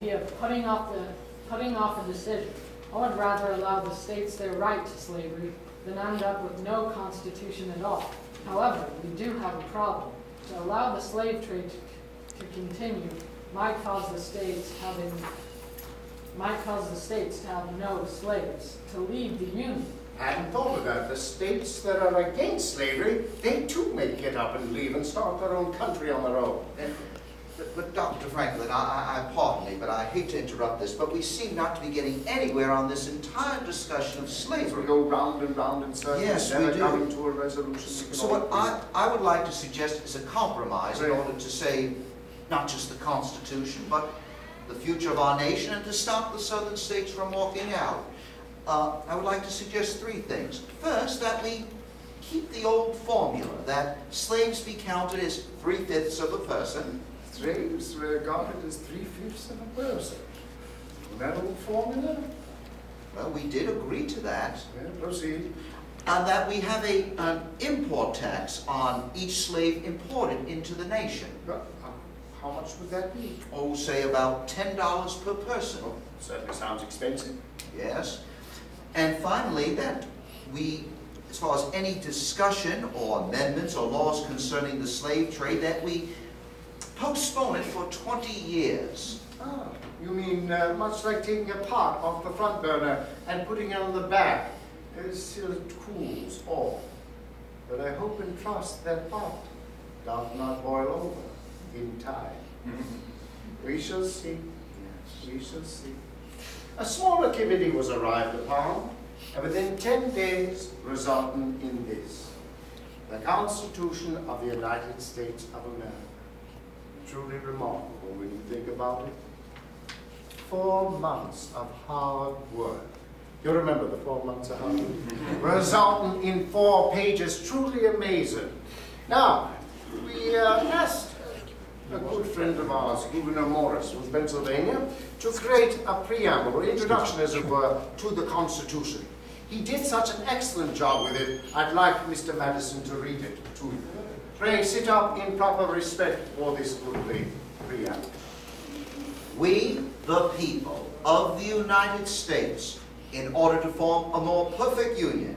Of putting off a decision. I would rather allow the states their right to slavery than end up with no constitution at all. However, we do have a problem. To allow the slave trade to continue might cause the states to have no slaves, to leave the Union. I hadn't thought of that. The states that are against slavery, they too may get up and leave and start their own country on their own. But Dr. Franklin, pardon me, but I hate to interrupt this, but we seem not to be getting anywhere on this entire discussion of slavery. We go round and round in circles, yes, never we do. coming to a resolution. So what I would like to suggest is a compromise in order to save not just the Constitution, but the future of our nation and to stop the southern states from walking out. I would like to suggest three things. First, that we keep the old formula that slaves be counted as 3/5 of a person. Slaves regarded as 3/5 of a person. That old formula? Well, we did agree to that. Yeah, proceed. And that we have an import tax on each slave imported into the nation. But, how much would that be? Oh, say about $10 per person. Oh, certainly sounds expensive. Yes. And finally, that we, as far as any discussion or amendments or laws concerning the slave trade, that we postpone it for 20 years. Ah, you mean much like taking a pot off the front burner and putting it on the back till it cools off. But I hope and trust that pot does not boil over in time. We shall see. Yes, we shall see. A smaller committee was arrived upon, and within 10 days resulting in this, the Constitution of the United States of America. Truly remarkable when you think about it. 4 months of hard work. You remember the 4 months of hard work? Resulting in 4 pages, truly amazing. Now, we asked a good friend of ours, Gouverneur Morris from Pennsylvania, to create a preamble, or introduction as it were, to the Constitution. He did such an excellent job with it, I'd like Mr. Madison to read it to you. Pray sit up in proper respect for this goodly preamble. We, the people of the United States, in order to form a more perfect union,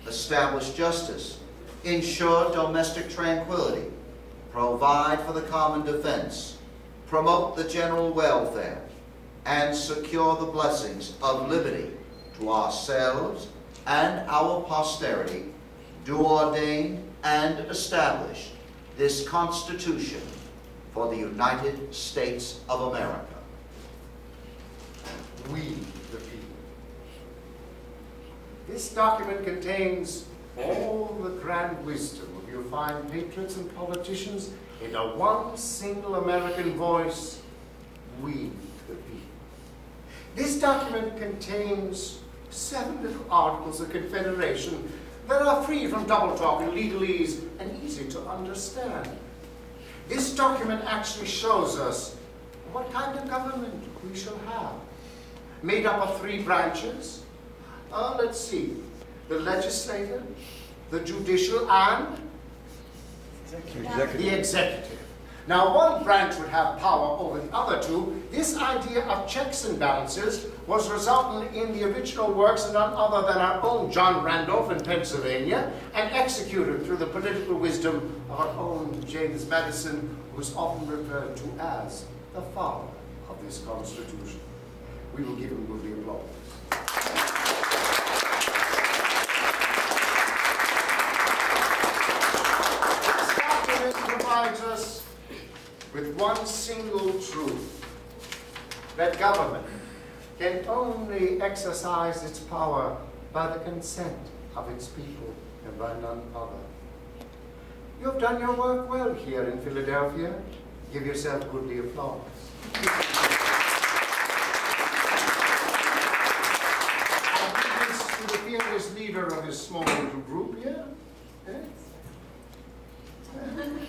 establish justice, ensure domestic tranquility, provide for the common defense, promote the general welfare, and secure the blessings of liberty to ourselves and our posterity, do ordain and establish this Constitution for the United States of America. We, the people. This document contains all the grand wisdom of your fine patriots and politicians in a one single American voice, we, the people. This document contains 7 little articles of confederation that are free from double talk and legalese and easy to understand. This document actually shows us what kind of government we shall have. Made up of 3 branches. Let's see. The legislative, the judicial, and the executive. Now, one branch would have power over the other 2. This idea of checks and balances was resultant in the original works of none other than our own John Randolph in Pennsylvania, and executed through the political wisdom of our own James Madison, who is often referred to as the father of this Constitution. We will give him goodly applause. This document provides us with one single truth, that government can only exercise its power by the consent of its people and by none other. You have done your work well here in Philadelphia. Give yourself goodly applause. I'll give this to the fearless leader of this small little group here. Eh?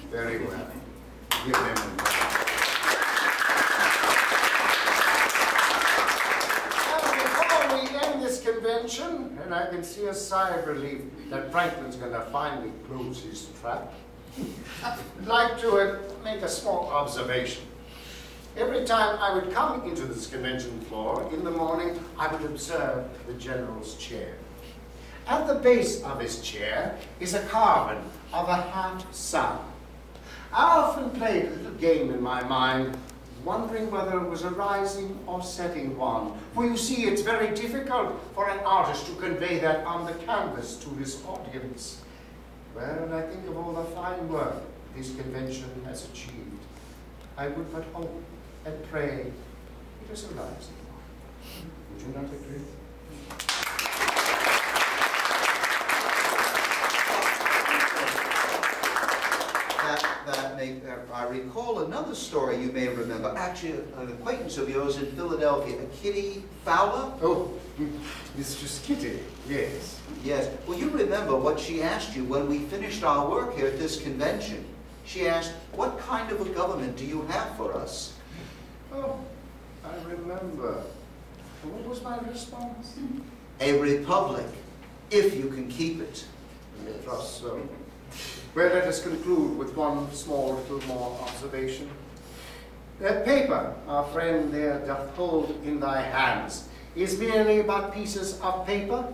Very well. Give them a before we end this convention, and I can see a sigh of relief that Franklin's going to finally close his trap, I'd like to make a small observation. Every time I would come into this convention floor in the morning, I would observe the general's chair. At the base of his chair is a carving of a half-sun. I often played a little game in my mind, wondering whether it was a rising or setting one. For you see, it's very difficult for an artist to convey that on the canvas to his audience. Well, when I think of all the fine work this convention has achieved, I would but hope and pray it is a rising one. Would you not agree? I recall another story you may remember, actually an acquaintance of yours in Philadelphia, Kitty Fowler. Oh, Mistress Kitty, yes. Yes. Well, you remember what she asked you when we finished our work here at this convention. She asked, what kind of a government do you have for us? Oh, I remember. What was my response? A republic, if you can keep it. I trust so. Well, let us conclude with one small little more observation. That paper our friend there doth hold in thy hands is merely but pieces of paper,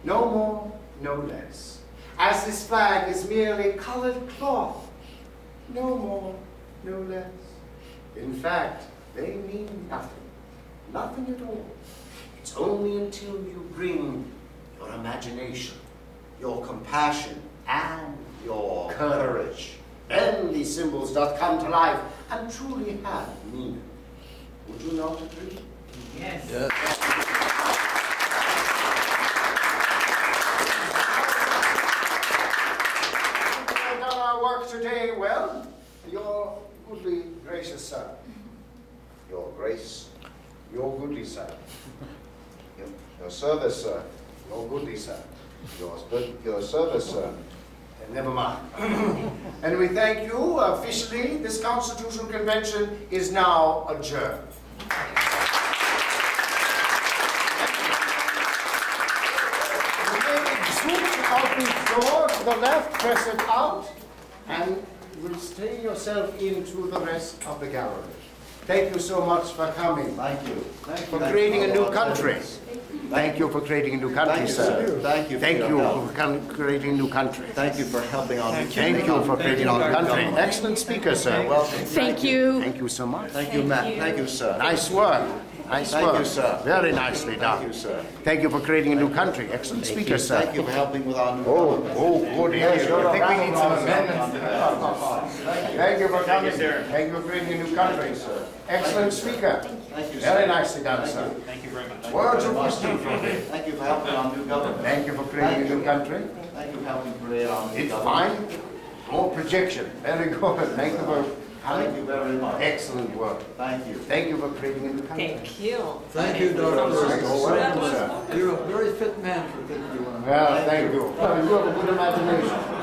no more, no less. As this flag is merely colored cloth, no more, no less. In fact, they mean nothing, nothing at all. It's only until you bring your imagination, your compassion, and your courage, then these symbols doth come to life and truly have meaning. Would you not agree? Yes. We've done our work today well. Your goodly gracious sir. Your grace, Your goodly sir. your service, sir. Your goodly sir. Your service, sir. Never mind. And we thank you officially. This Constitutional Convention is now adjourned. You may switch out the door to the left, press it out, and you will stay yourself into the rest of the gallery. Thank you so much for coming. Thank you. For creating a new country. Thank you for creating a new country, sir. Thank you. Thank you for creating a new country. Thank you for helping on. Thank you for creating a new country. Excellent speaker, sir. Welcome. Thank you. Thank you so much. Thank you, Matt. Thank you, sir. Nice work. Nice Thank work. you, sir. Very nicely done. Thank you, sir. Thank you for creating a new country. Excellent speaker, sir. Thank you for helping with our new Oh, government. oh, good. Yes, I think we need some amendments. Thank you for coming. Thank you for creating a new country, sir. Excellent speaker. Thank you, Very sir. nicely done, sir. Thank you very much. Words of wisdom from me. Thank you for helping our new government. Thank you for creating a new country. Thank you for helping create our new It's government. fine. More projection. Very good. Thank you for Thank you very much. excellent work. Thank you. Thank you for creating a new country. Thank you. Thank you, Dr. You're welcome, sir. You're a very fit man for 51. Well, thank you. You have a good imagination.